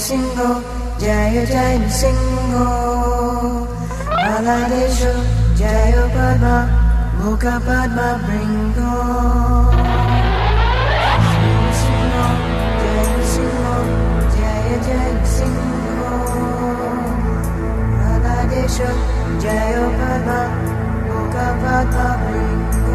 Nrisimho, Jaya Jaya Nrisimho. Baladesho, Jaya Padma, Mukha Padma Bringo. Nrisimho, Jaya Jaya Nrisimho. Baladesho, Jaya Padma, Mukha Padma Bringo.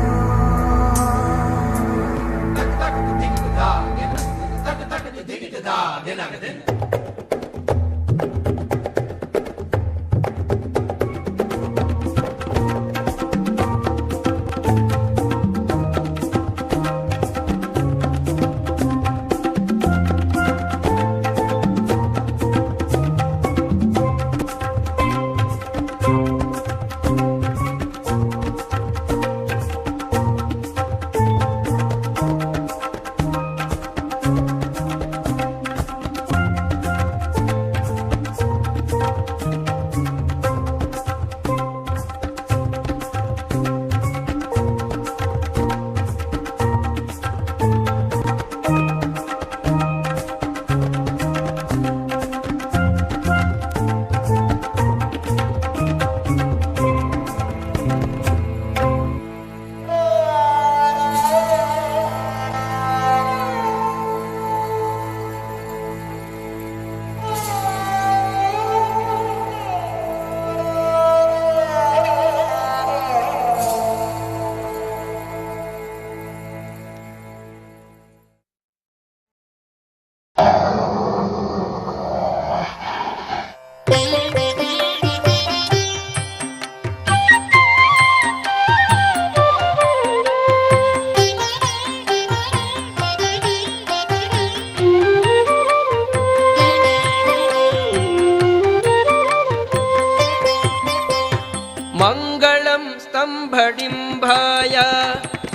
मङ्गलं स्तम्भडिम्बाय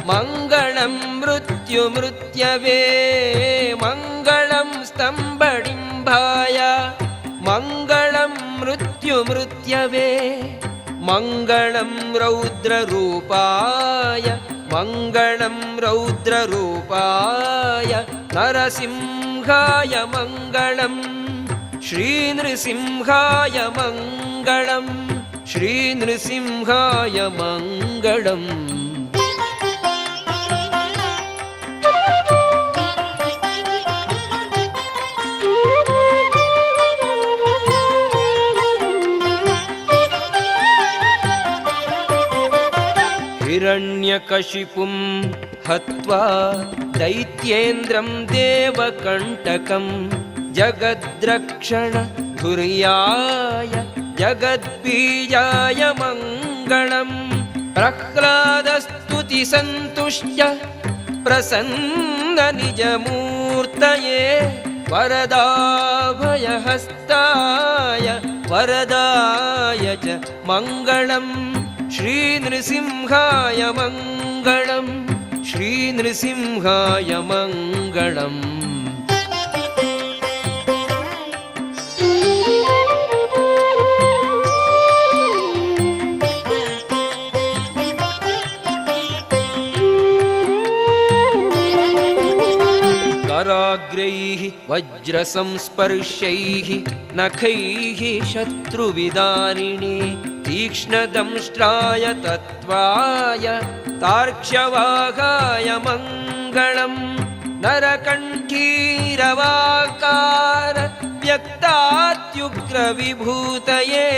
मङ्गलं मृत्युमृत्यवे मङ्गलं स्तम्भडिम्बाय मङ्गलं मृत्युमृत्यवे मङ्गलं रौद्ररूपाय मङ्गलं रौद्ररूपाय नरसिंहाय मङ्गलं श्रीनृसिंहाय मङ्गलं श्रीनृसिंहाय मङ्गलम् हिरण्यकशिपुं हत्वा दैत्येन्द्रं देवकण्टकं जगद्रक्षण धुर्याय जगद्बीजाय मङ्गलं प्रह्लादस्तुतिसन्तुष्य प्रसन्न निजमूर्तये वरदाभयहस्ताय वरदाय च मङ्गलं श्रीनृसिंहाय मङ्गलं श्रीनृसिंहाय मङ्गलम् कराग्रैः वज्रसंस्पर्शैः नखैः शत्रुविदारिणे तीक्ष्णदंष्ट्राय तत्त्वाय तार्क्ष्यवाहाय मङ्गलं नरकण्ठीरवाकार व्यक्तात्युग्रविभूतये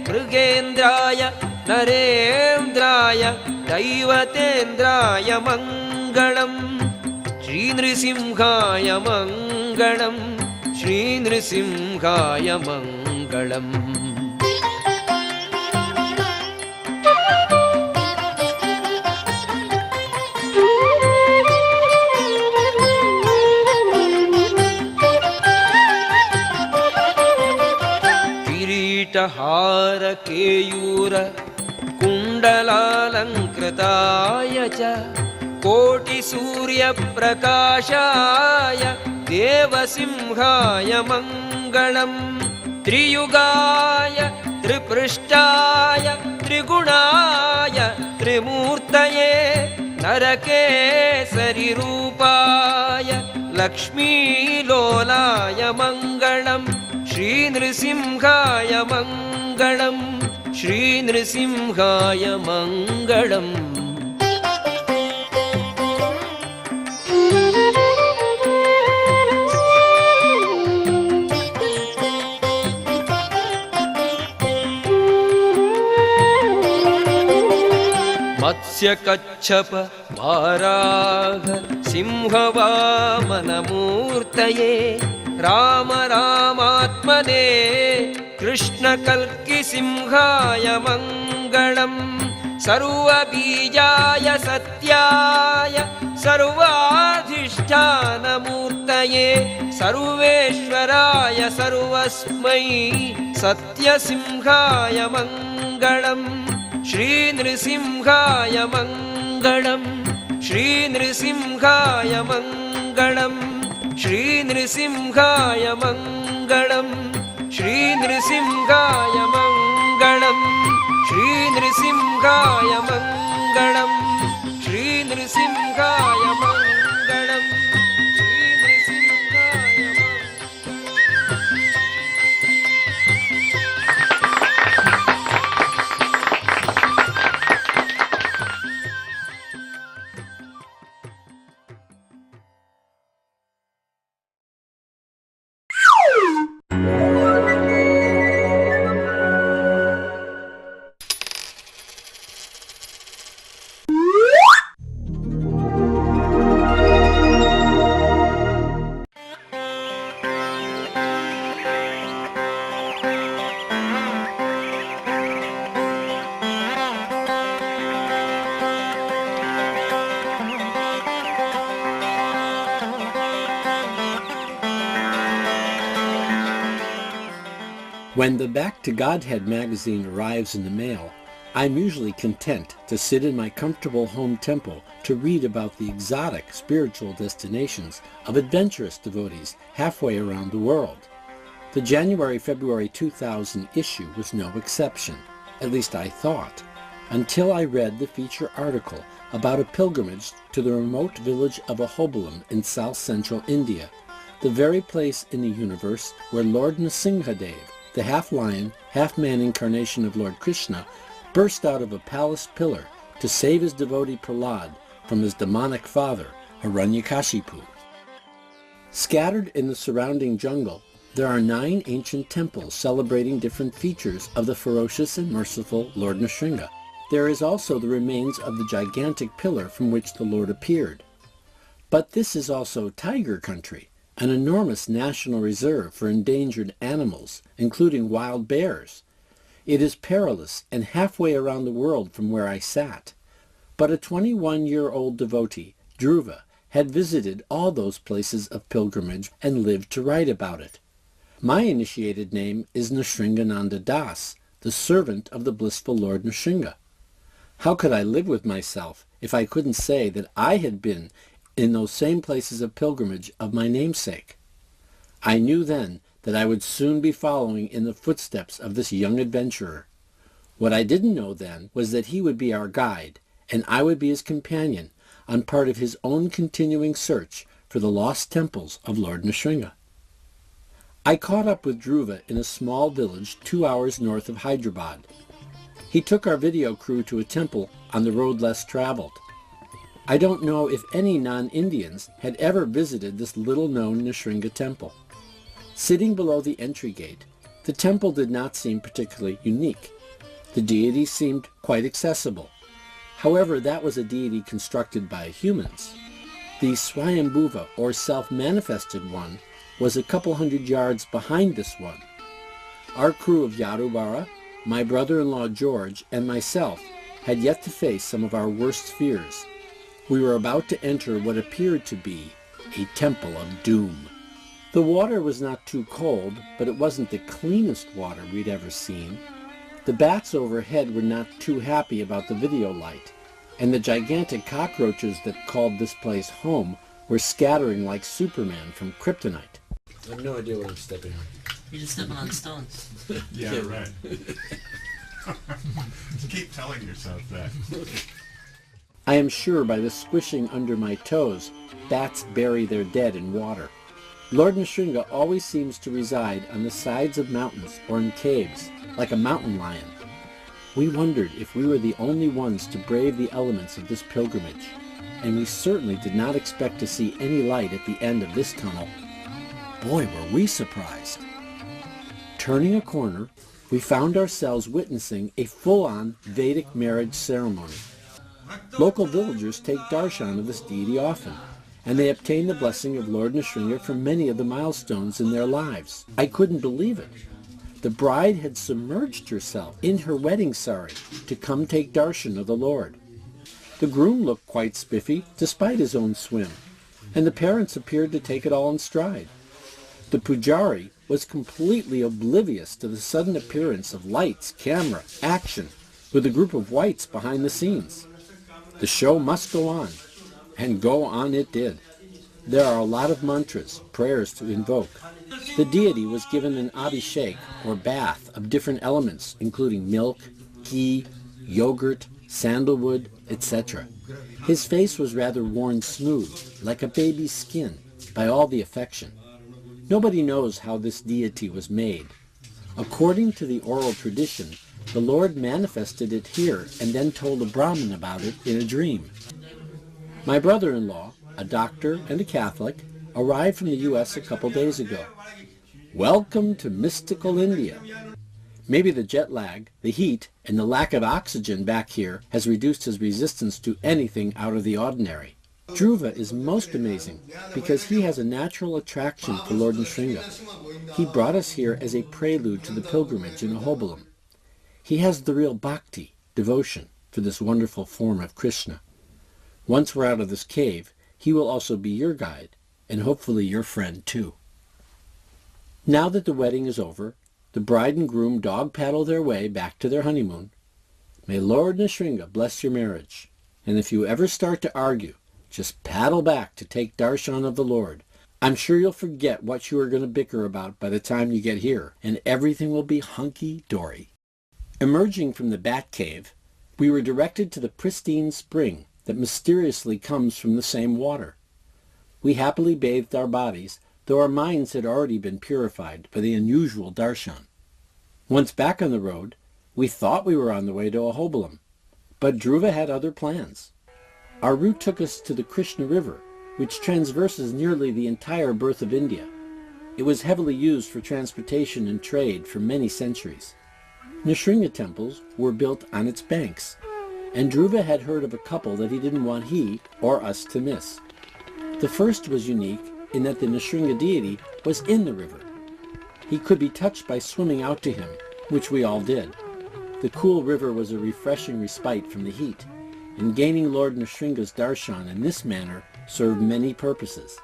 मृगेन्द्राय नरेन्द्राय दैवतेन्द्राय मङ्गलम् श्रीनृसिंहाय मङ्गलं श्रीनृसिंहाय मङ्गलम् किरीटहार केयूर कुण्डलालङ्कृताय च कोटिसूर्यप्रकाशाय देवसिंहाय मङ्गलं त्रियुगाय त्रिपृष्ठाय त्रिगुणाय त्रिमूर्तये नरकेसरिरूपाय लक्ष्मीलोलाय मङ्गलम् श्रीनृसिंहाय मङ्गलम् श्रीनृसिंहाय मङ्गलम् मत्स्यकच्छप वाराह सिंहवामनमूर्तये राम रामात्मने कृष्णकल्किसिंहाय मङ्गलम् सर्वबीजाय सत्याय सर्वाधिष्ठानमूर्तये सर्वेश्वराय सर्वस्मै सत्यसिंहाय मङ्गलम् श्रीनृसिंहाय मङ्गलम् श्रीनृसिंहाय मङ्गलम् श्रीनृसिंहाय मङ्गलम् श्रीनृसिंहाय मङ्गलम् श्रीनृसिंहाय मङ्गलम् श्रीनृसिंहाय मङ्गलम् श्रीनृसिंहाय When the Back to Godhead magazine arrives in the mail, I'm usually content to sit in my comfortable home temple to read about the exotic spiritual destinations of adventurous devotees halfway around the world. The January-February 2000 issue was no exception, at least I thought, until I read the feature article about a pilgrimage to the remote village of Ahovallum in south-central India, the very place in the universe where Lord Nrsimhadev, the half-lion, half-man incarnation of Lord Krishna, burst out of a palace pillar to save his devotee Prahlad from his demonic father, Hiranyakashipu. Scattered in the surrounding jungle, there are 9 ancient temples celebrating different features of the ferocious and merciful Lord Nrsimha. There is also the remains of the gigantic pillar from which the Lord appeared. But this is also tiger country, an enormous national reserve for endangered animals, including wild bears. It is perilous and halfway around the world from where I sat. But a 21-year-old devotee, Dhruva, had visited all those places of pilgrimage and lived to write about it. My initiated name is Nrsimhananda Das, the servant of the blissful Lord Nrsimha. How could I live with myself if I couldn't say that I had been in those same places of pilgrimage of my namesake? I knew then that I would soon be following in the footsteps of this young adventurer. What I didn't know then was that he would be our guide, and I would be his companion on part of his own continuing search for the lost temples of Lord Nrsimha. I caught up with Dhruva in a small village 2 hours north of Hyderabad. He took our video crew to a temple on the road less traveled. I don't know if any non-Indians had ever visited this little-known Nrsimha temple. Sitting below the entry gate, the temple did not seem particularly unique. The deity seemed quite accessible. However, that was a deity constructed by humans. The Swayambhuva, or self-manifested one, was a couple hundred yards behind this one. Our crew of Yarubara, my brother-in-law George, and myself had yet to face some of our worst fears. We were about to enter what appeared to be a temple of doom. The water was not too cold, but it wasn't the cleanest water we'd ever seen. The bats overhead were not too happy about the video light, and the gigantic cockroaches that called this place home were scattering like Superman from kryptonite. I have no idea what I'm stepping on. You're just stepping on stones. Yeah, right. Keep telling yourself that. I am sure by the squishing under my toes, bats bury their dead in water. Lord Nrsinga always seems to reside on the sides of mountains or in caves, like a mountain lion. We wondered if we were the only ones to brave the elements of this pilgrimage, and we certainly did not expect to see any light at the end of this tunnel. Boy, were we surprised. Turning a corner, we found ourselves witnessing a full-on Vedic marriage ceremony. Local villagers take darshan of this deity often, and they obtain the blessing of Lord Nrsinga for many of the milestones in their lives. I couldn't believe it. The bride had submerged herself in her wedding sari to come take darshan of the Lord. The groom looked quite spiffy, despite his own swim, and the parents appeared to take it all in stride. The pujari was completely oblivious to the sudden appearance of lights, camera, action, with a group of whites behind the scenes. The show must go on, and go on it did. There are a lot of mantras, prayers to invoke. The deity was given an abhishek, or bath, of different elements, including milk, ghee, yogurt, sandalwood, etc. His face was rather worn smooth, like a baby's skin, by all the affection. Nobody knows how this deity was made. According to the oral tradition, the Lord manifested it here and then told a Brahmin about it in a dream. My brother-in-law, a doctor and a Catholic, arrived from the U.S. a couple days ago. Welcome to mystical India. Maybe the jet lag, the heat, and the lack of oxygen back here has reduced his resistance to anything out of the ordinary. Dhruva is most amazing because he has a natural attraction for Lord Nrsinga. He brought us here as a prelude to the pilgrimage in Ahovallum. He has the real bhakti, devotion, for this wonderful form of Krishna. Once we're out of this cave, he will also be your guide, and hopefully your friend too. Now that the wedding is over, the bride and groom dog paddle their way back to their honeymoon. May Lord Nrsinga bless your marriage, and if you ever start to argue, just paddle back to take darshan of the Lord. I'm sure you'll forget what you are going to bicker about by the time you get here, and everything will be hunky-dory. Emerging from the bat cave, we were directed to the pristine spring that mysteriously comes from the same water. We happily bathed our bodies, though our minds had already been purified by the unusual darshan. Once back on the road, we thought we were on the way to Ahovallum, but Dhruva had other plans. Our route took us to the Krishna River, which transverses nearly the entire birth of India. It was heavily used for transportation and trade for many centuries. Nrsinga temples were built on its banks, and Dhruva had heard of a couple that he didn't want he or us to miss. The first was unique in that the Nrsinga deity was in the river. He could be touched by swimming out to him, which we all did. The cool river was a refreshing respite from the heat, and gaining Lord Nrsinga's darshan in this manner served many purposes.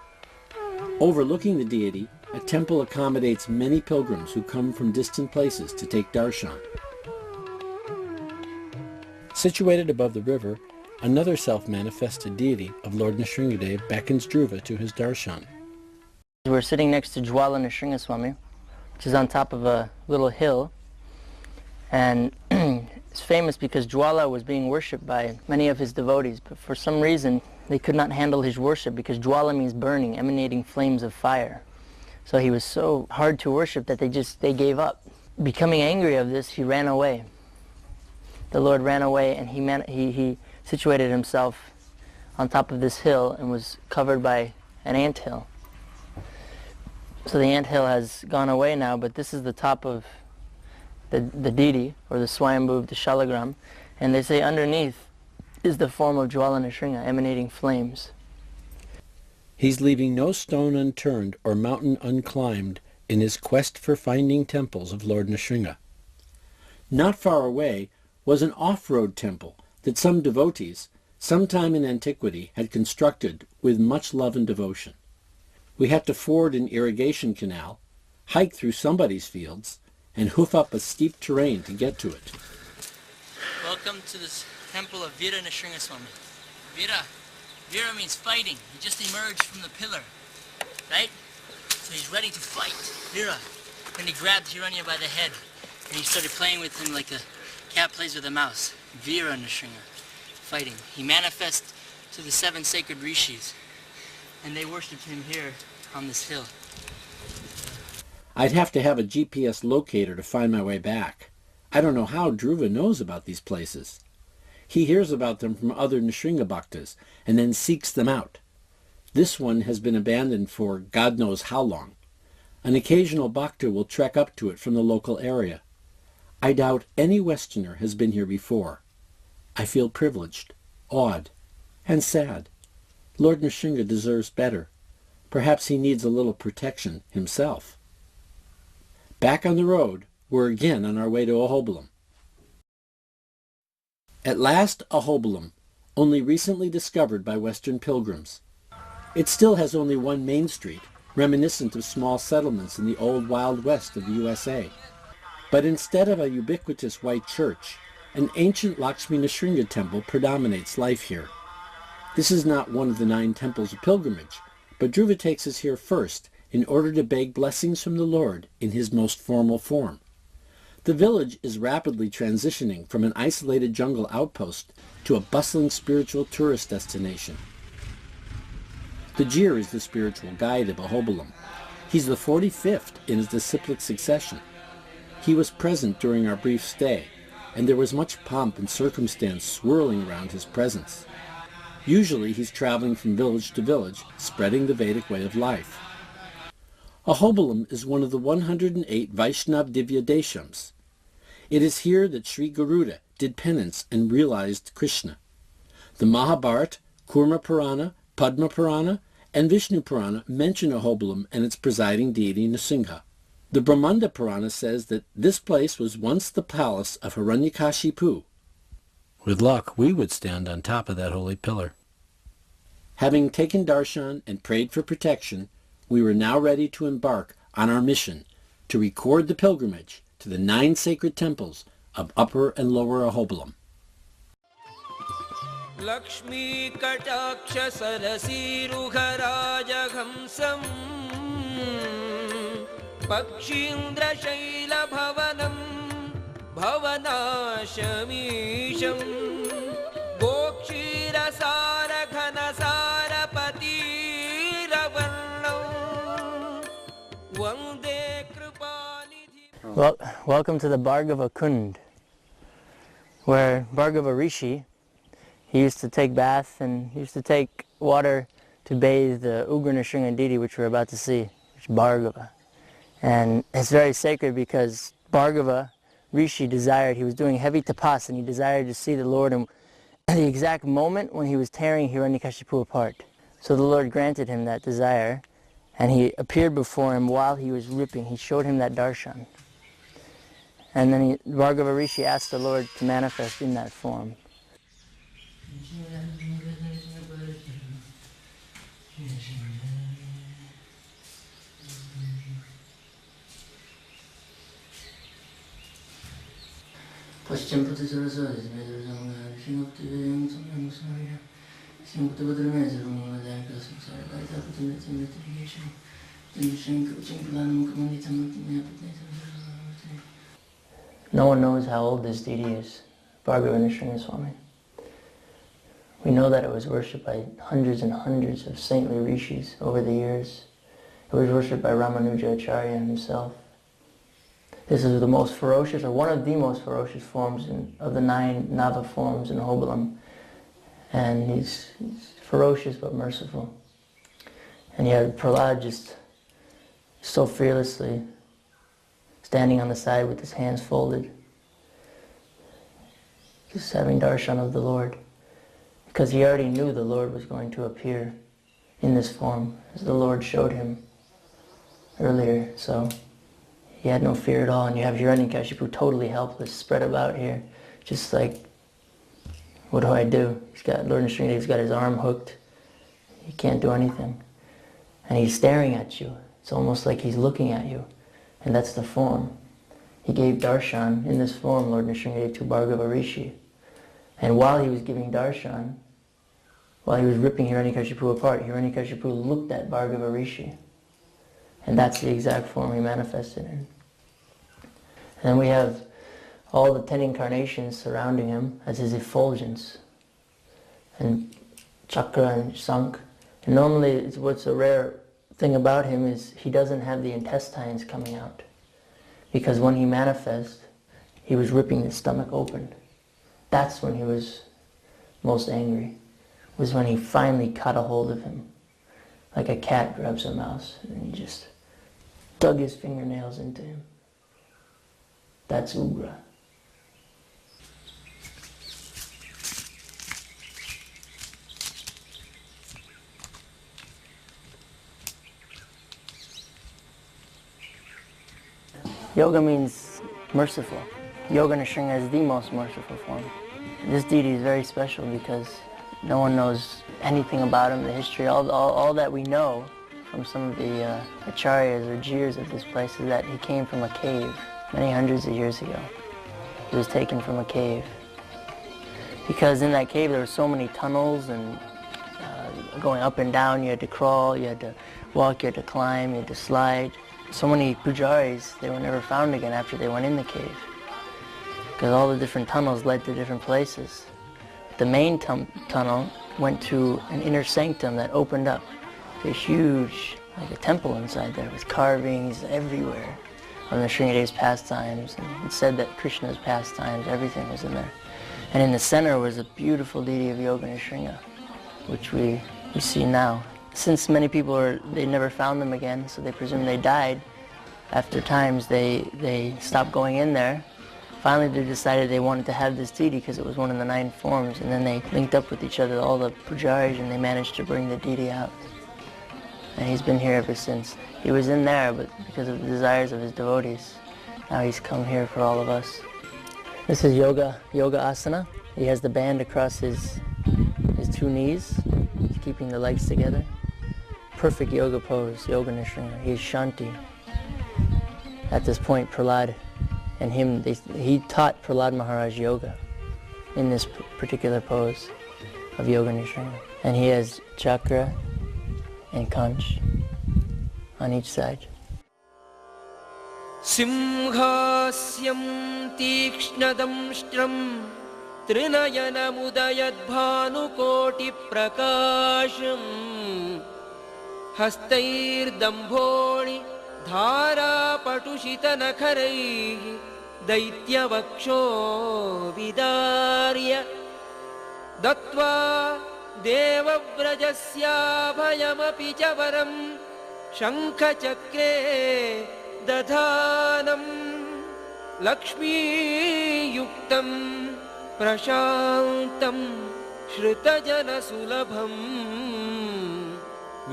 Overlooking the deity, a temple accommodates many pilgrims who come from distant places to take darshan. Situated above the river, another self-manifested deity of Lord Nrsingadev beckons Dhruva to his darshan. We're sitting next to Jwala Nrsingaswamy, which is on top of a little hill, and it's famous because Jwala was being worshipped by many of his devotees, but for some reason they could not handle his worship because Jwala means burning, emanating flames of fire. So he was so hard to worship that they gave up. Becoming angry of this, he ran away. The Lord ran away, and he situated himself on top of this hill and was covered by an anthill. So the anthill has gone away now, but this is the top of the deity, or the Swayambhu, the Shalagram, and they say underneath is the form of Jwala Nrsinga, emanating flames. He's leaving no stone unturned or mountain unclimbed in his quest for finding temples of Lord Nrsinga. Not far away was an off-road temple that some devotees, sometime in antiquity, had constructed with much love and devotion. We had to ford an irrigation canal, hike through somebody's fields, and hoof up a steep terrain to get to it. Welcome to this temple of Veera Nrsingaswamy. Veera means fighting. He just emerged from the pillar, right? So he's ready to fight. Veera. Then he grabbed Hiranya by the head, and he started playing with him like a cat plays with a mouse. Veera Nrsinga. fighting. He manifests to the 7 sacred rishis, and they worshipped him here on this hill. I'd have to have a GPS locator to find my way back. I don't know how Dhruva knows about these places. He hears about them from other Nrsinga Bhaktas and then seeks them out. This one has been abandoned for God knows how long. An occasional Bhakta will trek up to it from the local area. I doubt any Westerner has been here before. I feel privileged, awed, and sad. Lord Nrsinga deserves better. Perhaps he needs a little protection himself. Back on the road, we're again on our way to Ahoblam. At last, Ahoblam, only recently discovered by Western pilgrims. It still has only one main street, reminiscent of small settlements in the old Wild West of the USA. But instead of a ubiquitous white church, an ancient Lakshmi Nrsinga temple predominates life here. This is not one of the 9 temples of pilgrimage, but Dhruva takes us here first in order to beg blessings from the Lord in his most formal form. The village is rapidly transitioning from an isolated jungle outpost to a bustling spiritual tourist destination. The Jir is the spiritual guide of Ahoblam. He's the 45th in his disciplic succession. He was present during our brief stay, and there was much pomp and circumstance swirling around his presence. Usually he's traveling from village to village, spreading the Vedic way of life. Ahoblam is one of the 108 Vaishnav Divya Deshams. It is here that Sri Garuda did penance and realized Krishna. The Mahabharata, Kurma Purana, Padma Purana, and Vishnu Purana mention Ahoblam and its presiding deity Nrsimha. The Brahmanda Purana says that this place was once the palace of Hiranyakashipu. With luck, we would stand on top of that holy pillar. Having taken darshan and prayed for protection, we were now ready to embark on our mission to record the pilgrimage to the 9 sacred temples of Upper and Lower Ahoblam. Lakshmi Kataksha Sarasiruharajahamsam Pakshindra Shaila Bhavanam Bhavanashamisham Gokshira Sara Ghana Sara Patiravarnam Vande Kripanidhi. Well, welcome to the Bhargava Kund, where Bhargava Rishi, he used to take bath and he used to take water to bathe the Ugra Nrsinga deity, which we're about to see, which is Bhargava. And it's very sacred because Bhargava Rishi he was doing heavy tapas, and he desired to see the Lord in the exact moment when he was tearing Hiranyakashipu apart. So the Lord granted him that desire, and he appeared before him while he was ripping. He showed him that darshan. And then Bhargava Rishi asked the Lord to manifest in that form. No one knows how old this deity is, Bhargava Nrsinga Swami. We know that it was worshipped by hundreds and hundreds of saintly rishis over the years. It was worshipped by Ramanuja Acharya himself. This is the most ferocious, or one of the most ferocious forms of the 9 Nava forms in Ahoblam. And he's ferocious but merciful. And you have Prahlad just so fearlessly standing on the side with his hands folded, just having darshan of the Lord. Because he already knew the Lord was going to appear in this form, as the Lord showed him earlier. So he had no fear at all. And you have Hiranyakashipu totally helpless, spread about here, just like, what do I do? Lord Nrsinga, he's got his arm hooked. He can't do anything. And he's staring at you. It's almost like he's looking at you. And that's the form. He gave darshan in this form, Lord Nrsinga, to Bhargava Rishi. And while he was giving darshan, while he was ripping Hiranyakashipu apart, Hiranyakashipu looked at Bhargava Rishi. And that's the exact form he manifested in. And then we have all the 10 incarnations surrounding him as his effulgence. and chakra and sank. And normally, what's a rare thing about him is he doesn't have the intestines coming out. Because when he manifests, he was ripping his stomach open. That's when he was most angry, was when he finally caught a hold of him. Like a cat grabs a mouse, and he just dug his fingernails into him. That's Ugra. Yoga means merciful. Yoga Nrsimha is the most merciful form. This deity is very special because no one knows anything about him, the history. All that we know from some of the acharyas or jirs of this place is that he came from a cave many hundreds of years ago. He was taken from a cave. Because in that cave there were so many tunnels and going up and down, you had to crawl, you had to walk, you had to climb, you had to slide. So many pujaris, they were never found again after they went in the cave. Because all the different tunnels led to different places. The main tunnel went to an inner sanctum that opened up to a huge, like a temple inside there with carvings everywhere on the Sringadeva's pastimes. And it said that Krishna's pastimes, everything was in there. And in the center was a beautiful deity of Yoga Nrsimha, which we see now. Since many people they never found them again, so they presume they died. After times they stopped going in there. Finally they decided they wanted to have this deity because it was one of the 9 forms, and then they linked up with each other, all the pujaris, and they managed to bring the deity out. And he's been here ever since. He was in there, but because of the desires of his devotees, now he's come here for all of us. This is yoga asana. He has the band across his 2 knees. He's keeping the legs together. Perfect yoga pose, Yoga Nrsimha. He is Shanti. At this point, Prahlad and him, he taught Prahlad Maharaj yoga in this particular pose of Yoga Nrsimha. And he has chakra and conch on each side. सिंहास्यं तीक्ष्णदंष्ट्रं त्रिनयनमुदयद्भानुकोटिप्रकाशम् हस्तैर्दम्भोणि धारापटुषितनखरैः दैत्यवक्षो विदार्य दत्त्वा देवव्रजस्याभयमपि च वरं शङ्खचक्रे दधानं लक्ष्मीयुक्तं प्रशान्तं श्रुतजनसुलभम्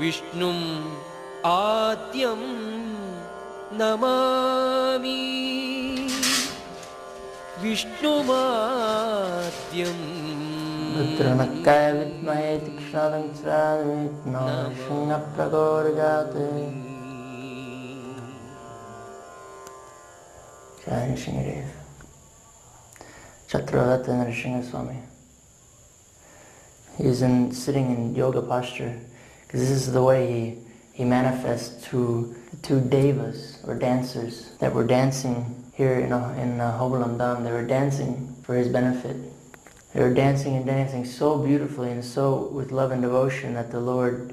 विष्णुम् आद्यं नमामि विष्णुमाद्यम् रुद्रनक्काय विद्महे तीक्ष्णदंष्ट्राय नृसिंहप्रचोदयात् Jai Nrsimhadev. Chaturvata Nrsimha Swami. He's sitting in yoga posture because this is the way he manifests to the 2 devas or dancers that were dancing here in Ahovlam Dham. They were dancing for his benefit. They were dancing and dancing so beautifully and so with love and devotion that the Lord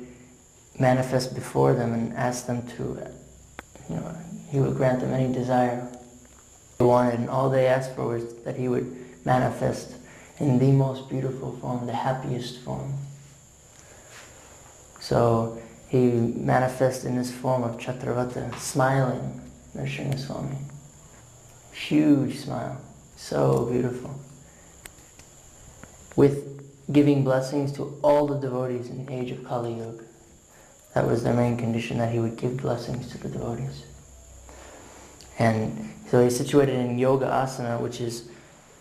manifests before them and asked them to, he would grant them any desire they wanted, and all they asked for was that he would manifest in the most beautiful form, the happiest form. So he manifests in this form of Chaturvata, smiling Nrsimha Swami. Huge smile, so beautiful. With giving blessings to all the devotees in the age of Kali Yuga. That was their main condition, that he would give blessings to the devotees. And so he's situated in Yoga Asana, which is,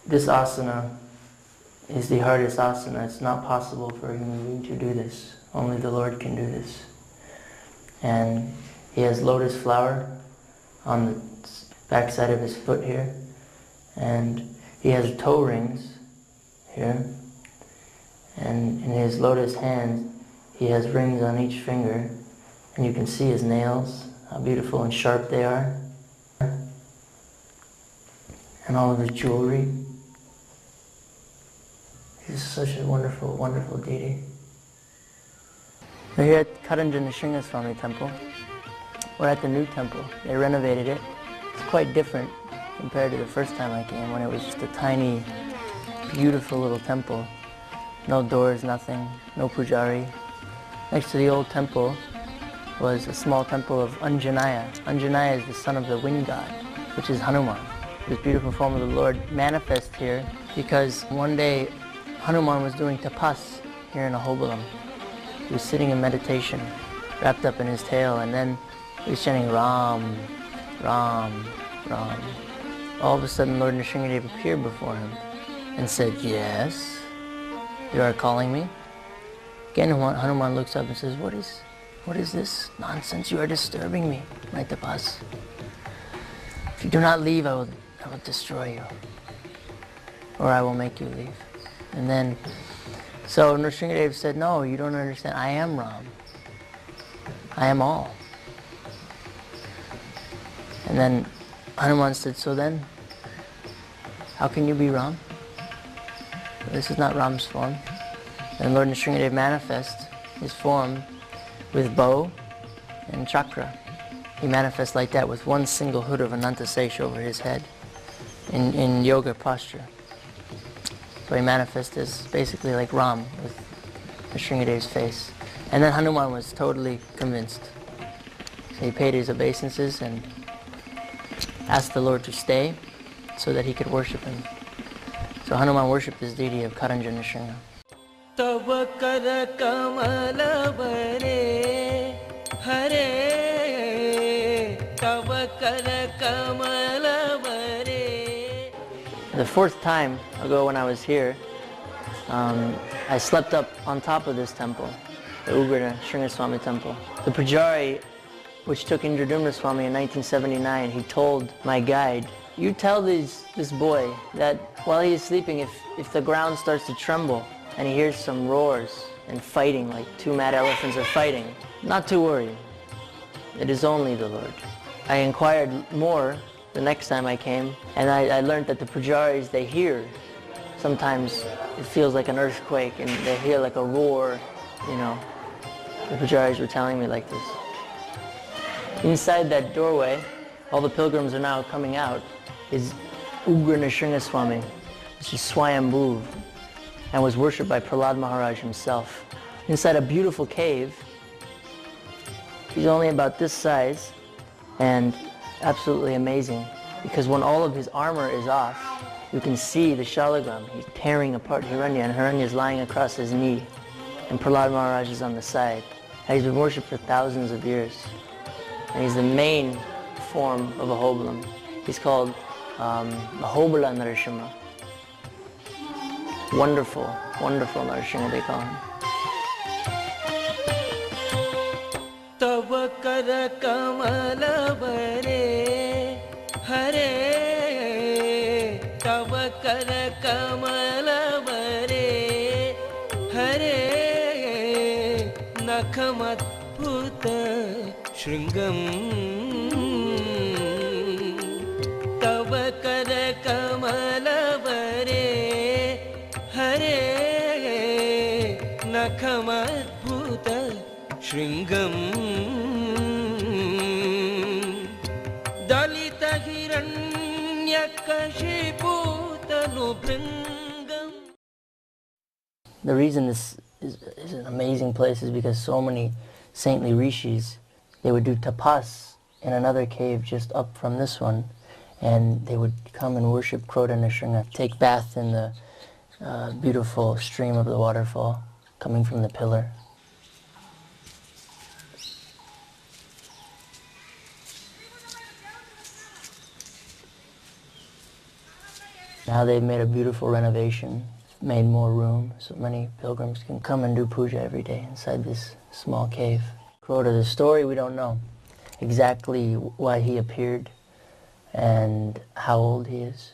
this asana is the hardest asana. It's not possible for a human being to do this. Only the Lord can do this. And he has lotus flower on the backside of his foot here. And he has toe rings here. And in his lotus hand, he has rings on each finger. And you can see his nails, how beautiful and sharp they are. And all of his jewelry. He's such a wonderful, wonderful deity. We're here at Karanjan Nrsingaswamy temple. We're at the new temple. They renovated it. It's quite different compared to the first time I came, when it was just a tiny, beautiful little temple. No doors, nothing, no pujari. Next to the old temple was a small temple of Anjanaya. Anjanaya is the son of the wind god, which is Hanuman. This beautiful form of the Lord manifests here because one day Hanuman was doing tapas here in Ahovalaam. He was sitting in meditation, wrapped up in his tail, and then he was chanting Ram, Ram, Ram. All of a sudden Lord Nrsingadev appeared before him and said, "Yes, you are calling me?" Again Hanuman looks up and says, What is this nonsense? You are disturbing me, my tapas. If you do not leave, I will destroy you, or I will make you leave. And then, so Nrsingadev said, "No, you don't understand. I am Ram. I am all." And then Hanuman said, "So then, how can you be Ram? This is not Ram's form." And Lord Nrsingadev manifests his form with bow and chakra. He manifests like that with one single hood of Anantasesh over his head in yoga posture. So he manifests as basically like Ram with Nrsingadev's face. And then Hanuman was totally convinced. So he paid his obeisances and asked the Lord to stay so that he could worship him. So Hanuman worshipped this deity of Karanjan Nrsinga. Tava kara kamala vare hare, tava kara kamala vare. The fourth time ago when I was here, I slept up on top of this temple, the Ugra Sringaswamy temple. The Pujari, which took Indradumna Swami in 1979, he told my guide, "You tell this boy that while he is sleeping, if the ground starts to tremble and he hears some roars and fighting, like two mad elephants are fighting, not to worry. It is only the Lord." I inquired more the next time I came, and I learned that the Pujaris, they hear. Sometimes it feels like an earthquake and they hear like a roar, you know. The Pujaris were telling me like this. Inside that doorway, all the pilgrims are now coming out, is Ugra Nrsingaswamy, which is Swayambhu, and was worshipped by Prahlad Maharaj himself. Inside a beautiful cave. He's only about this size and absolutely amazing, because when all of his armor is off, you can see the shalagram. He's tearing apart Hiranya, and Hiranya is lying across his knee, and Prahlad Maharaj is on the side. And he's been worshipped for thousands of years, and he's the main form of Ahobala. He's called Ahobala Narasimha. Wonderful, wonderful Narasimha, they call him. Tava kara kamala vare hare, tava kara kamala vare hare, nakhamat bhuta shringam, tava kara kamala vare hare, nakhamat bhuta shringam, dalita hiranyakashiputanu bringam. The reason this is an amazing place is because so many saintly rishis, they would do tapas in another cave just up from this one, and they would come and worship Krodha Nrsinga, take bath in the beautiful stream of the waterfall coming from the pillar. Now they've made a beautiful renovation, made more room, so many pilgrims can come and do puja every day inside this small cave. Krodha, the story we don't know exactly why he appeared and how old he is,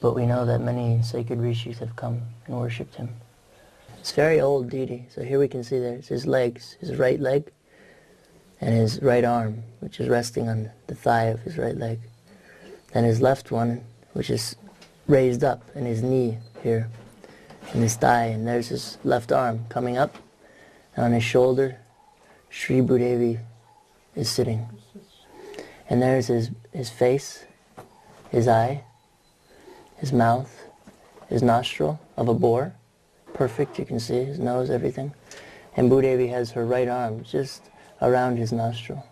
but we know that many sacred rishis have come and worshipped him. It's a very old deity, so here we can see there's his legs, his right leg and his right arm, which is resting on the thigh of his right leg, and his left one, which is raised up, and his knee here. in his thigh, and there's his left arm coming up, and on his shoulder, Sri Bhudevi is sitting. And there's his face, his eye, his mouth, his nostril of a boar. Perfect, you can see his nose, everything. And Bhudevi has her right arm just around his nostril.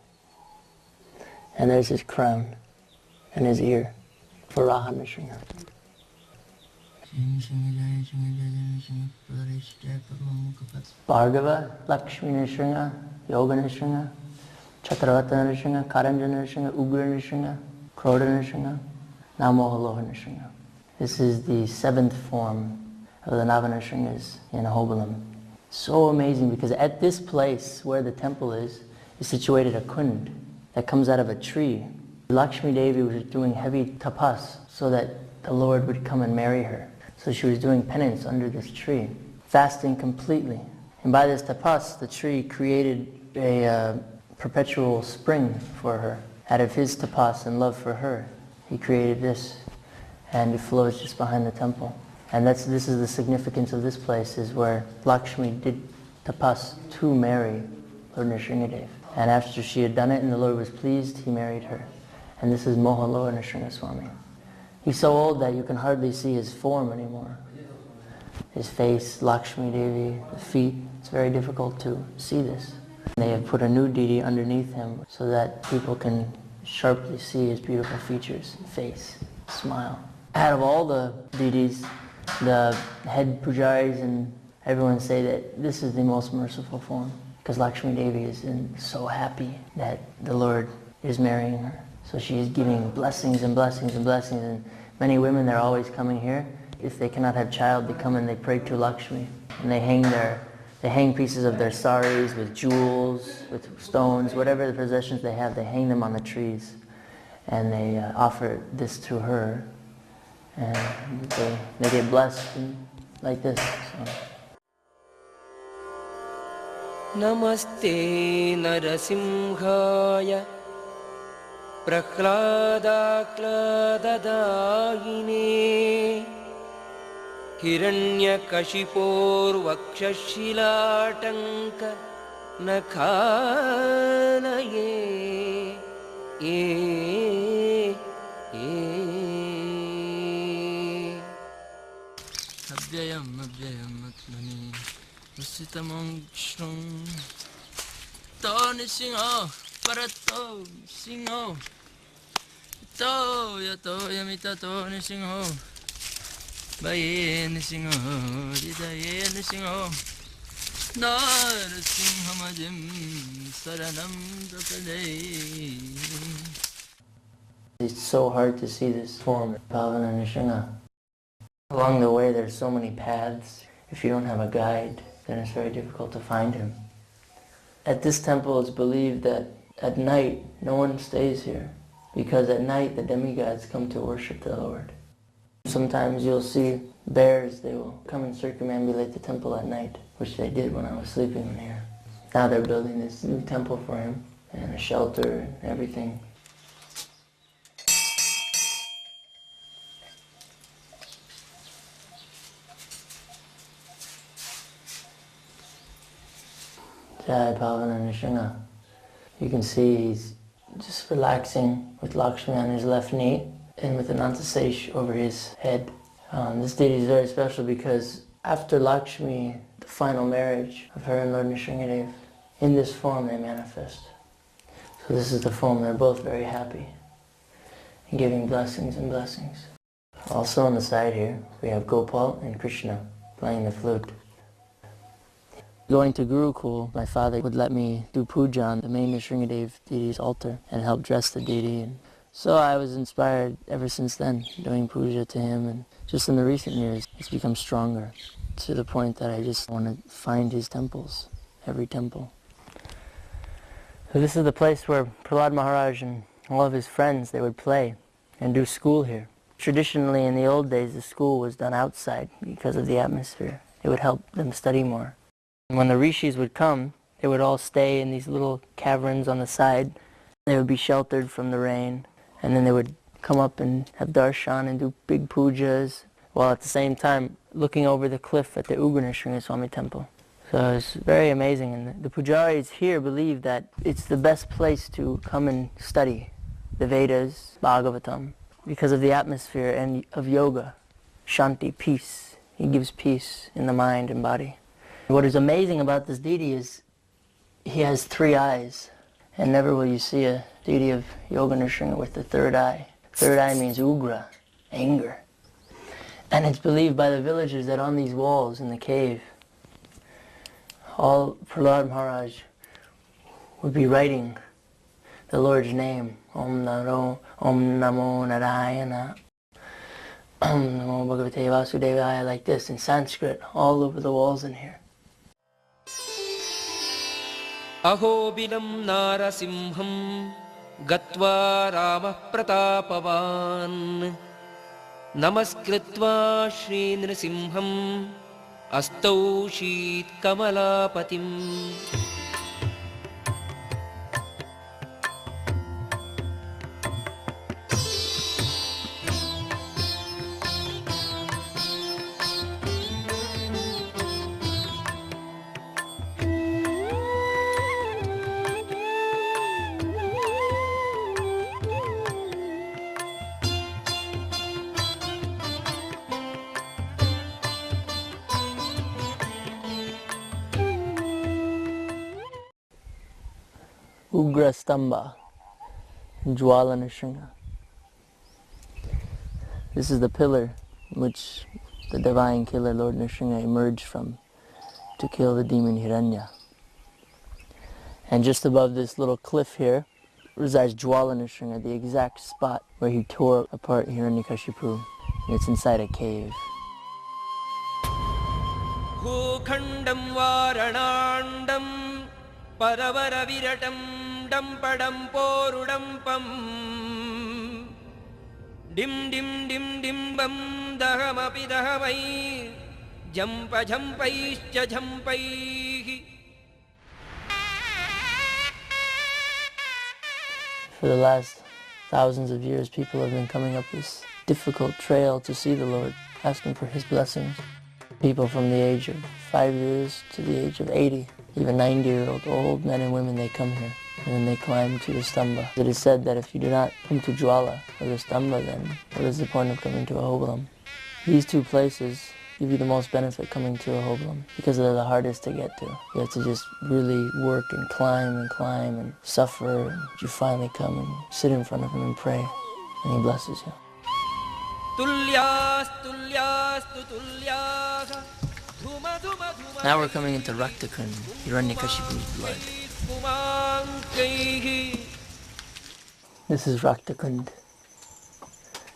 And there's his crown and his ear for Raha Nrsimha. Bhargava, Lakshmi Nrsimha, Yoga Nrsimha, Chakravarta Nrsimha, Karanja Nrsimha, Ugra Nrsimha, Krodha Nrsimha, Namohaloha Nrsimha. This is the 7th form of the Nava-Nrsimhas in Ahobhalam. So amazing, because at this place where the temple is situated a kund that comes out of a tree. Lakshmi Devi was doing heavy tapas so that the Lord would come and marry her. So she was doing penance under this tree, fasting completely. And by this tapas, the tree created a perpetual spring for her. Out of his tapas and love for her, he created this, and it flows just behind the temple. And this is the significance of this place, is where Lakshmi did tapas to marry Lord Nrsimhadev. And after she had done it and the Lord was pleased, he married her. And this is Mohaloha Nrsimhaswami. He's so old that you can hardly see his form anymore. His face, Lakshmi Devi, the feet, it's very difficult to see this. They have put a new deity underneath him so that people can sharply see his beautiful features, face, smile. Out of all the deities, the head pujaris and everyone say that this is the most merciful form, because Lakshmi Devi is so happy that the Lord is marrying her. So she is giving blessings and blessings and blessings, and many women, they're always coming here. If they cannot have child, they come and they pray to Lakshmi, and they hang pieces of their saris with jewels, with stones, whatever the possessions they have, they hang them on the trees, and they offer this to her, and they get blessed like this. So. Namaste Narasimhaya Prahladakladaayine Hiranyakashiporvakshashilatanka Nakhanaye Abhyayam atmani Usitamang Shrung Tony Singo Parato Singo Yato Yamita Tony Singo Bayen Singo Didayen Singo Narasimhamadim Saranam Tapade. It's so hard to see this form, Pavana Nrsimha. Along the way there's so many paths. If you don't have a guide, then it's very difficult to find him. At this temple it's believed that at night no one stays here, because at night the demigods come to worship the Lord. Sometimes you'll see bears, they will come and circumambulate the temple at night, which they did when I was sleeping in here. Now they're building this new temple for him, and a shelter and everything. Jai Pavana Nrsimha. You can see he's just relaxing with Lakshmi on his left knee and with Anantasesh over his head. This deity is very special because after Lakshmi, the final marriage of her and Lord Nrsimhadev, in this form they manifest. So this is the form, they're both very happy and giving blessings and blessings. Also on the side here, we have Gopal and Krishna playing the flute. Going to Gurukul, my father would let me do puja on the main Nrsimhadev deity's altar and help dress the deity. And so I was inspired ever since then, doing puja to him, and just in the recent years it's become stronger to the point that I just want to find his temples, every temple. So this is the place where Prahlad Maharaj and all of his friends, they would play and do school here. Traditionally in the old days the school was done outside because of the atmosphere. It would help them study more. When the rishis would come, they would all stay in these little caverns on the side. They would be sheltered from the rain, and then they would come up and have darshan and do big pujas, while at the same time looking over the cliff at the Ugra Swami temple. So it's very amazing, and the pujaris here believe that it's the best place to come and study the Vedas, Bhagavatam, because of the atmosphere and of yoga, shanti, peace. He gives peace in the mind and body. What is amazing about this deity is he has 3 eyes, and never will you see a deity of Yoga Nrsimha with the 3rd eye. 3rd eye means Ugra, anger. And it's believed by the villagers that on these walls in the cave, all Prahlad Maharaj would be writing the Lord's name, Om Namo Narayana, Om Namo Bhagavate Vasudevaya, like this in Sanskrit, all over the walls in here. Ahobilam Narasimham Gatva Rama Pratapavan Namaskritva Shri Nrisimham Astau Sheet Kamalapatim. Ugra Stamba, Jwala Nrsimha. This is the pillar which the divine killer Lord Nrsimha emerged from to kill the demon Hiranya. And just above this little cliff here resides Jwala Nrsimha, the exact spot where he tore apart Hiranyakashipu. And it's inside a cave. Bhukhandam Varanandam Paravara Viratam Dampadam Porudampam Dim Dim Dim Dim Bam Dahamapi Dahamai Jampa Jampaischa Jampaihi. For the last thousands of years, people have been coming up this difficult trail to see the Lord, asking for His blessings. People from the age of 5 years to the age of 80, even 90-year-old old men and women, they come here and then they climb to the Stamba. It is said that if you do not come to Jwala or the Stamba, then what is the point of coming to Ahovlam? These 2 places give you the most benefit coming to Ahovlam because they're the hardest to get to. You have to just really work and climb and suffer, and you finally come and sit in front of Him and pray, and He blesses you. Now we're coming into Raktakund, Hiranyakashipu's blood. This is Raktakund.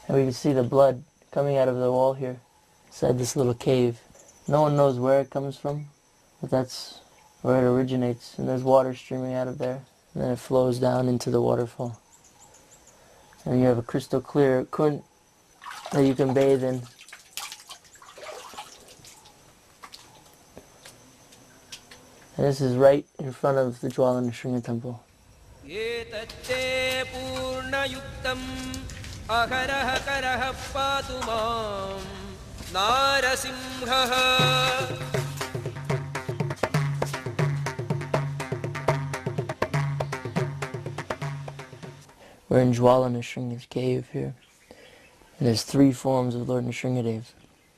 And we can see the blood coming out of the wall here, inside this little cave. No one knows where it comes from, but that's where it originates. And there's water streaming out of there, and then it flows down into the waterfall. And you have a crystal clear kund that you can bathe in. And this is right in front of the Jwala Nrsimha temple. We're in Jwala Nrsimha's cave here. And there's 3 forms of Lord Nrsimhadev.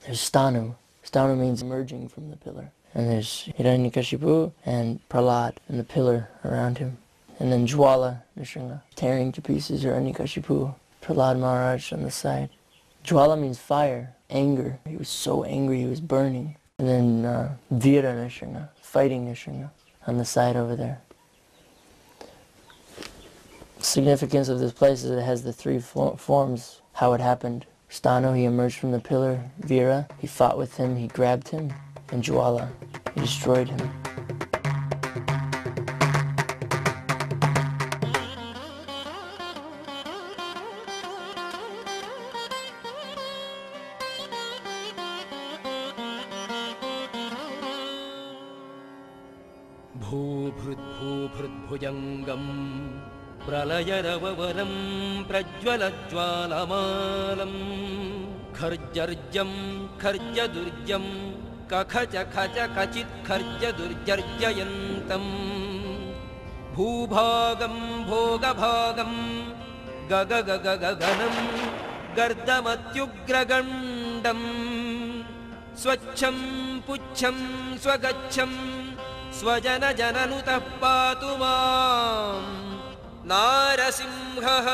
There's Stanu. Stanu means emerging from the pillar. And there's Hiranyakashipu and Prahlad and the pillar around him. And then Jwala Nrsimha, tearing to pieces Hiranyakashipu, Prahlad Maharaj on the side. Jwala means fire, anger. He was so angry he was burning. And then Veera Nrsimha, fighting Nrsimha, on the side over there. The significance of this place is that it has the 3 forms, how it happened. Stanu, he emerged from the pillar. Veera, he fought with him, he grabbed him. And Jwala, he destroyed him. Bhujangam Pralayaravaram Prajwalajwalamalam खर्जर्जं खर्जदुर्जं कखच खच कचित् खर्जदुर्जर्जयन्तं भूभागं भोगभागं गगगगगगनं गर्दमत्युग्रगण्डं स्वच्छं पुच्छं स्वगच्छं स्वजनजननुतः पातु मां नारसिंहः।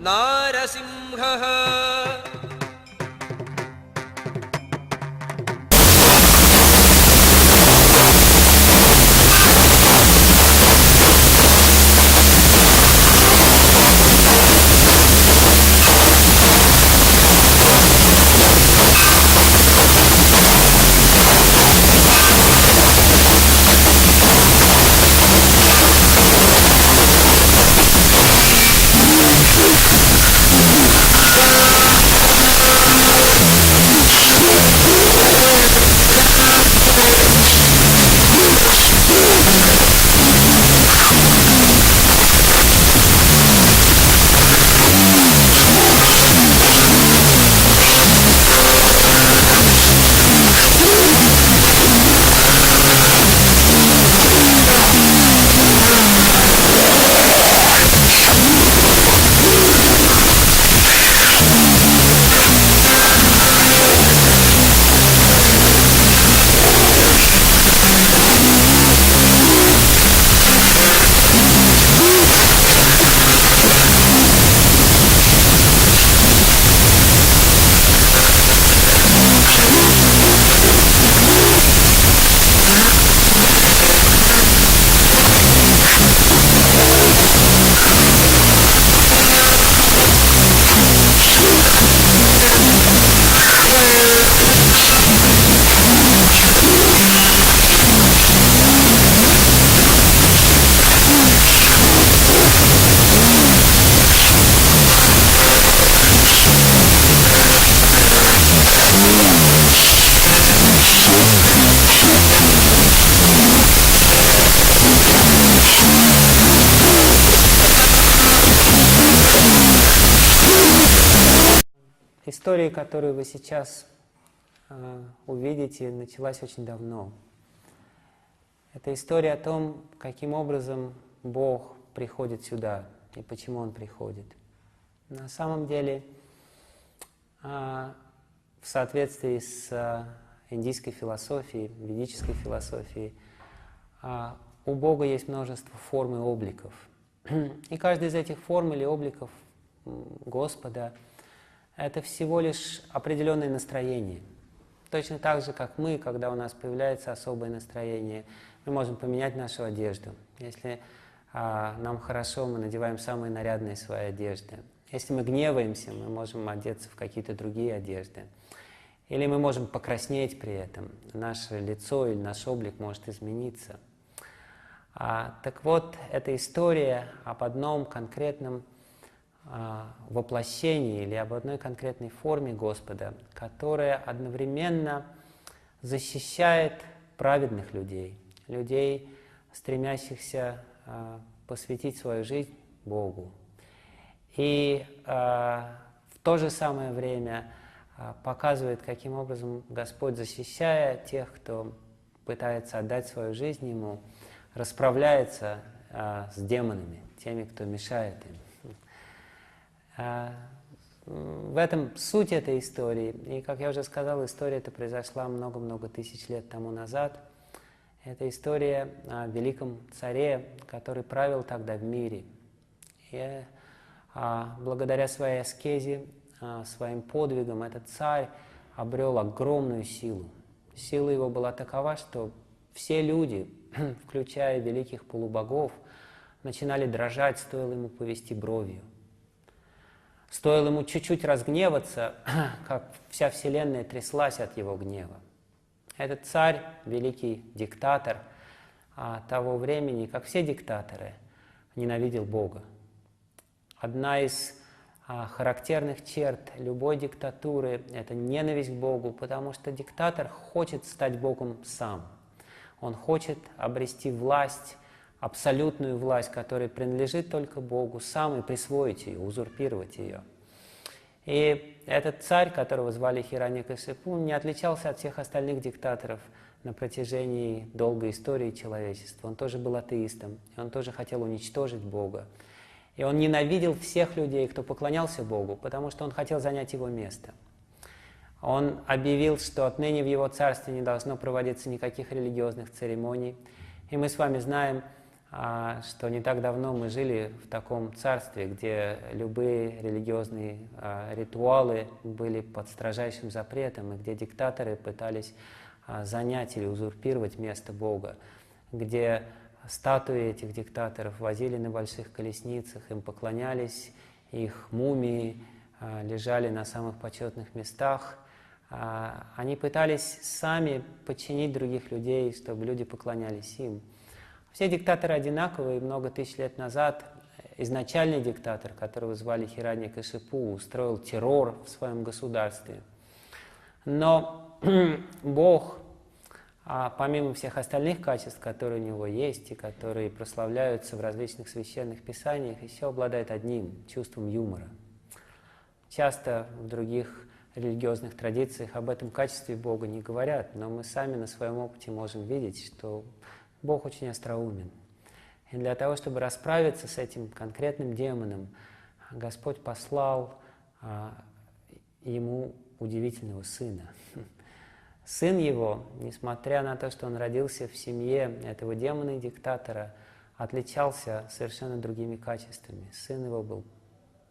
नारसिंहः। История, которую вы сейчас увидите, началась очень давно. Это история о том, каким образом Бог приходит сюда и почему Он приходит. На самом деле, в соответствии с индийской философией, ведической философией, у Бога есть множество форм и обликов. И каждая из этих форм или обликов Господа — это всего лишь определенное настроение. Точно так же, как мы, когда у нас появляется особое настроение, мы можем поменять нашу одежду. Если нам хорошо, мы надеваем самые нарядные свои одежды. Если мы гневаемся, мы можем одеться в какие-то другие одежды. Или мы можем покраснеть при этом. Наше лицо или наш облик может измениться. Так вот, эта история об одном конкретном воплощении или об одной конкретной форме Господа, которая одновременно защищает праведных людей, людей, стремящихся посвятить свою жизнь Богу. И в то же самое время показывает, каким образом Господь, защищая тех, кто пытается отдать свою жизнь Ему, расправляется с демонами, теми, кто мешает им. В этом суть этой истории. И, как я уже сказал, история эта произошла много-много тысяч лет тому назад. Это история о великом царе, который правил тогда в мире. И благодаря своей аскезе, своим подвигам, этот царь обрел огромную силу. Сила его была такова, что все люди, включая великих полубогов, начинали дрожать, стоило ему повести бровью. Стоило ему чуть-чуть разгневаться, как вся вселенная тряслась от его гнева. Этот царь, великий диктатор того времени, как все диктаторы, ненавидел Бога. Одна из характерных черт любой диктатуры – это ненависть к Богу, потому что диктатор хочет стать Богом сам. Он хочет обрести власть, абсолютную власть, которая принадлежит только Богу, сам и присвоить ее, узурпировать ее. И этот царь, которого звали Хираньякашипу, не отличался от всех остальных диктаторов на протяжении долгой истории человечества. Он тоже был атеистом, и он тоже хотел уничтожить Бога. И он ненавидел всех людей, кто поклонялся Богу, потому что он хотел занять его место. Он объявил, что отныне в его царстве не должно проводиться никаких религиозных церемоний. И мы с вами знаем, что не так давно мы жили в таком царстве, где любые религиозные ритуалы были под строжайшим запретом, и где диктаторы пытались занять или узурпировать место Бога, где статуи этих диктаторов возили на больших колесницах, им поклонялись, их мумии лежали на самых почетных местах. Они пытались сами подчинить других людей, чтобы люди поклонялись им. Все диктаторы одинаковые. Много тысяч лет назад изначальный диктатор, которого звали Хираньякашипу, устроил террор в своем государстве. Но Бог, помимо всех остальных качеств, которые у него есть и которые прославляются в различных священных писаниях, еще обладает одним – чувством юмора. Часто в других религиозных традициях об этом качестве Бога не говорят, но мы сами на своем опыте можем видеть, что Бог очень остроумен. И для того, чтобы расправиться с этим конкретным демоном, Господь послал ему удивительного сына. Сын его, несмотря на то, что он родился в семье этого демона и диктатора, отличался совершенно другими качествами. Сын его был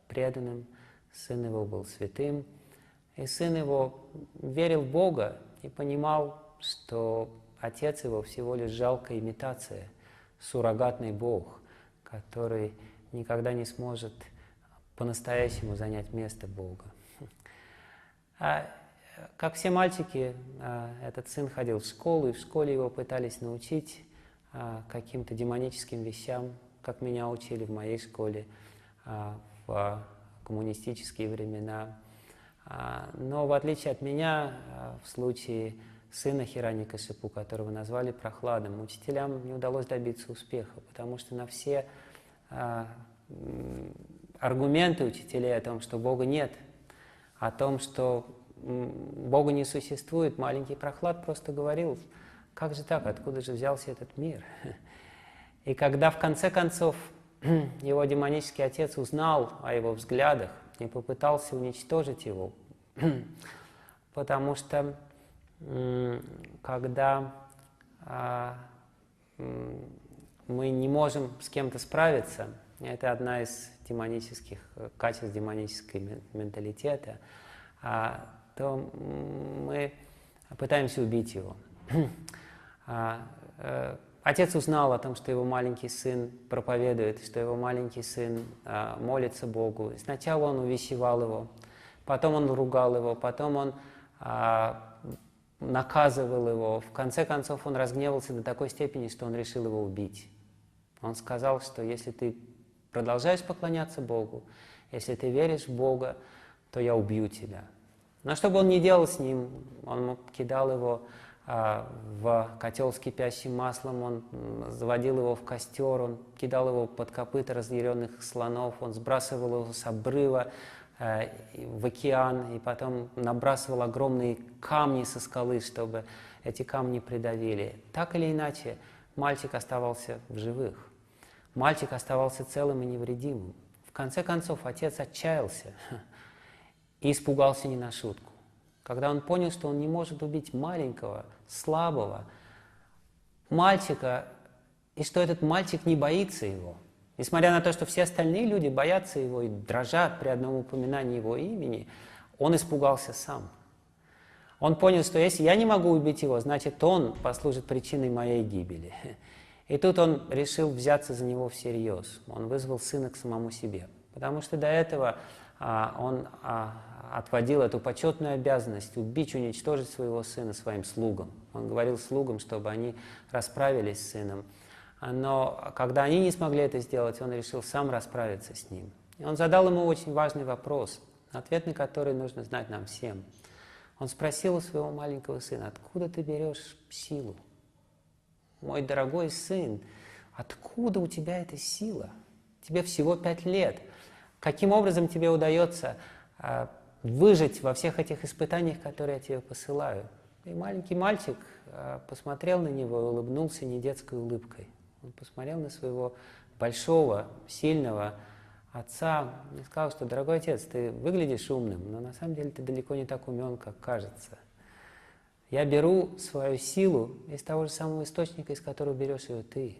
преданным, сын его был святым, и сын его верил в Бога и понимал, что отец его всего лишь жалкая имитация, суррогатный Бог, который никогда не сможет по-настоящему занять место Бога. Как все мальчики, этот сын ходил в школу, и в школе его пытались научить каким-то демоническим вещам, как меня учили в моей школе в коммунистические времена. Но в отличие от меня, в случае сына Хираньякашипу, которого назвали прохладным, учителям не удалось добиться успеха, потому что на все аргументы учителей о том, что Бога нет, о том, что Бога не существует, маленький прохлад просто говорил: как же так, откуда же взялся этот мир? И когда в конце концов его демонический отец узнал о его взглядах и попытался уничтожить его, потому что когда мы не можем с кем-то справиться, это одна из демонических качеств демонического менталитета, то мы пытаемся убить его. Отец узнал о том, что его маленький сын проповедует, что его маленький сын молится Богу. И сначала он увещевал его, потом он ругал его, потом он наказывал его. В конце концов он разгневался до такой степени, что он решил его убить. Он сказал, что если ты продолжаешь поклоняться Богу, если ты веришь в Бога, то я убью тебя. Но что бы он ни делал с ним, он кидал его в котел с кипящим маслом, он заводил его в костер, он кидал его под копыта разъяренных слонов, он сбрасывал его с обрыва в океан, и потом набрасывал огромные камни со скалы, чтобы эти камни придавили. Так или иначе, мальчик оставался в живых. Мальчик оставался целым и невредимым. В конце концов, отец отчаялся и испугался не на шутку. Когда он понял, что он не может убить маленького, слабого мальчика, и что этот мальчик не боится его, несмотря на то, что все остальные люди боятся его и дрожат при одном упоминании его имени, он испугался сам. Он понял, что если я не могу убить его, значит, он послужит причиной моей гибели. И тут он решил взяться за него всерьез. Он вызвал сына к самому себе. Потому что до этого он отводил эту почетную обязанность убить, уничтожить своего сына своим слугам. Он говорил слугам, чтобы они расправились с сыном. Но когда они не смогли это сделать, он решил сам расправиться с ним. И он задал ему очень важный вопрос, ответ на который нужно знать нам всем. Он спросил у своего маленького сына: откуда ты берешь силу? Мой дорогой сын, откуда у тебя эта сила? Тебе всего 5 лет. Каким образом тебе удается выжить во всех этих испытаниях, которые я тебе посылаю? И маленький мальчик посмотрел на него и улыбнулся не детской улыбкой. Он посмотрел на своего большого, сильного отца и сказал, что: дорогой отец, ты выглядишь умным, но на самом деле ты далеко не так умен, как кажется. Я беру свою силу из того же самого источника, из которого берешь ее ты,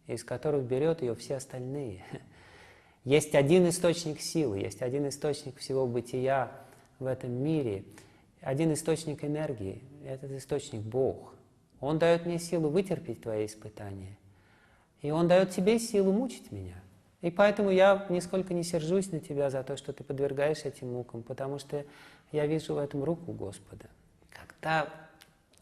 из которого берет ее все остальные. Есть один источник силы, есть один источник всего бытия в этом мире, один источник энергии, этот источник Бог. Он дает мне силу вытерпеть твои испытания, и Он дает тебе силу мучить меня. И поэтому я нисколько не сержусь на тебя за то, что ты подвергаешь этим мукам, потому что я вижу в этом руку Господа. Когда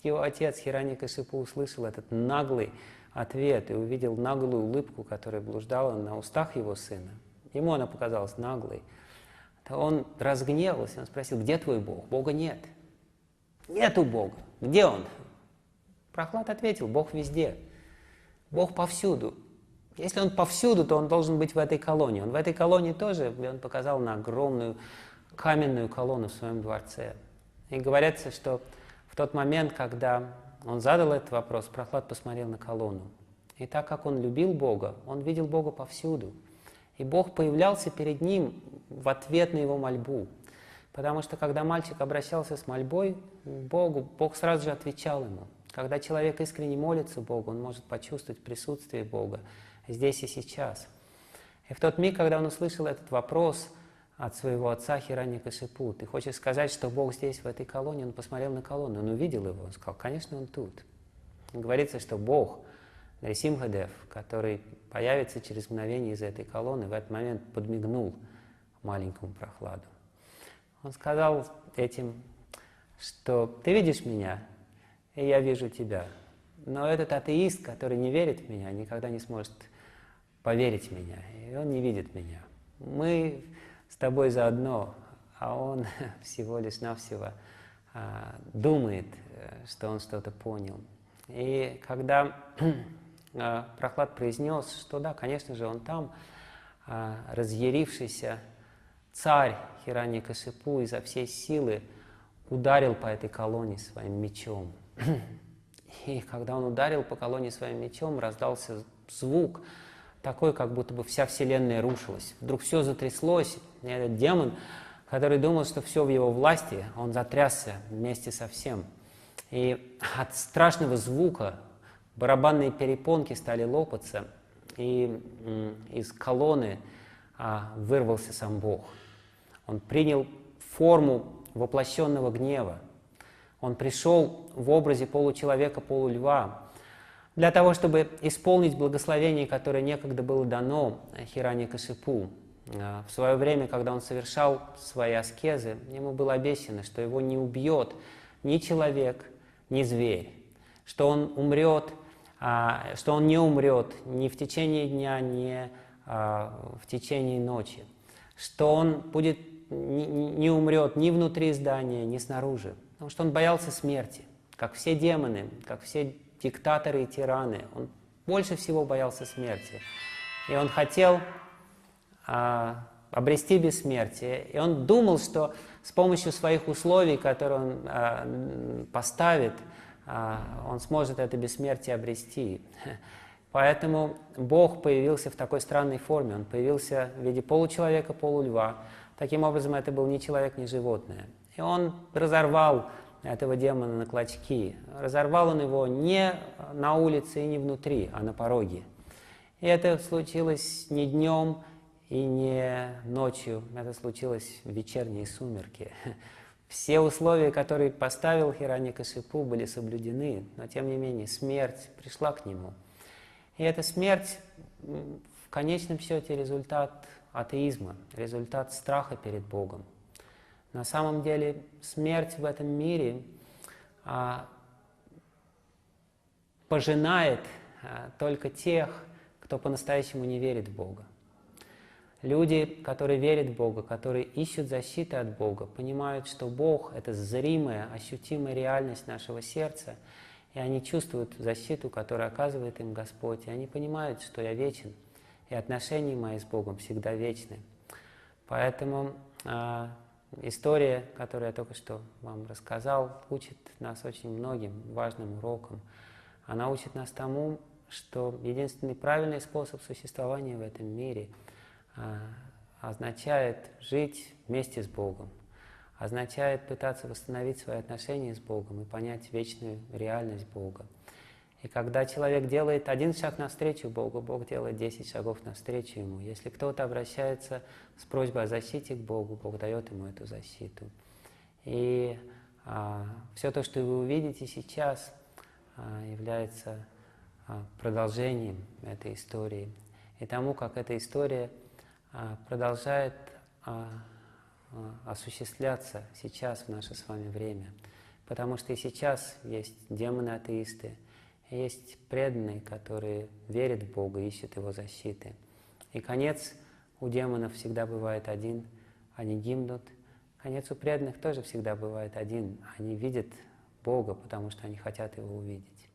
его отец Хираньякашипу услышал этот наглый ответ и увидел наглую улыбку, которая блуждала на устах его сына, ему она показалась наглой, то он разгневался, он спросил: где твой Бог? Бога нет. Нету Бога. Где Он? Прохлад ответил: Бог везде. Бог повсюду. Если Он повсюду, то Он должен быть в этой колонии. Он в этой колонии тоже, где он показал на огромную каменную колонну в своем дворце. И говорится, что в тот момент, когда он задал этот вопрос, Прохлад посмотрел на колонну. И так как он любил Бога, он видел Бога повсюду. И Бог появлялся перед ним в ответ на его мольбу. Потому что когда мальчик обращался с мольбой к Богу, Бог сразу же отвечал ему. Когда человек искренне молится Богу, он может почувствовать присутствие Бога здесь и сейчас. И в тот миг, когда он услышал этот вопрос от своего отца Хираньякашипу: ты хочешь сказать, что Бог здесь, в этой колонии? Он посмотрел на колонну, он увидел его, он сказал: конечно, он тут. И говорится, что Бог, Нарисимхадев, который появится через мгновение из этой колонны, в этот момент подмигнул маленькому Прохладу. Он сказал этим, что ты видишь меня, и я вижу тебя. Но этот атеист, который не верит в меня, никогда не сможет поверить в меня, и он не видит меня. Мы с тобой заодно, а он всего лишь навсего думает, что он что-то понял. И когда Прохлад произнес, что да, конечно же, он там, разъярившийся царь Хираньякашипу изо всей силы ударил по этой колонне своим мечом. И когда он ударил по колонне своим мечом, раздался звук такой, как будто бы вся вселенная рушилась. Вдруг все затряслось, и этот демон, который думал, что все в его власти, он затрясся вместе со всем. И от страшного звука барабанные перепонки стали лопаться, и из колонны вырвался сам Бог. Он принял форму воплощенного гнева. Он пришел в образе получеловека, полульва, для того, чтобы исполнить благословение, которое некогда было дано Хираньякашипу. В свое время, когда он совершал свои аскезы, ему было обещано, что его не убьет ни человек, ни зверь, что он умрет, что он не умрет ни в течение дня, ни в течение ночи, что он будет, не умрет ни внутри здания, ни снаружи, потому что он боялся смерти, как все демоны, как все диктаторы и тираны. Он больше всего боялся смерти, и он хотел обрести бессмертие, и он думал, что с помощью своих условий, которые он поставит, он сможет это бессмертие обрести. Поэтому Бог появился в такой странной форме. Он появился в виде получеловека, полульва. Таким образом, это был ни человек, ни животное. И он разорвал этого демона на клочки. Разорвал он его не на улице и не внутри, а на пороге. И это случилось не днем и не ночью. Это случилось в вечерние сумерки. Все условия, которые поставил Хираньякашипу, были соблюдены, но тем не менее смерть пришла к нему. И эта смерть в конечном счете результат атеизма, результат страха перед Богом. На самом деле смерть в этом мире пожинает только тех, кто по-настоящему не верит в Бога. Люди, которые верят в Бога, которые ищут защиты от Бога, понимают, что Бог — это зримая, ощутимая реальность нашего сердца, и они чувствуют защиту, которую оказывает им Господь, и они понимают, что я вечен, и отношения мои с Богом всегда вечны. Поэтому история, которую я только что вам рассказал, учит нас очень многим важным урокам. Она учит нас тому, что единственный правильный способ существования в этом мире означает жить вместе с Богом, означает пытаться восстановить свои отношения с Богом и понять вечную реальность Бога. И когда человек делает один шаг навстречу Богу, Бог делает 10 шагов навстречу ему. Если кто-то обращается с просьбой о защите к Богу, Бог дает ему эту защиту. И все то, что вы увидите сейчас, является продолжением этой истории. И тому, как эта история продолжает осуществляться сейчас в наше с вами время. Потому что и сейчас есть демоны-атеисты, есть преданные, которые верят в Бога, ищут Его защиты. И конец у демонов всегда бывает один, они гибнут. Конец у преданных тоже всегда бывает один, они видят Бога, потому что они хотят Его увидеть.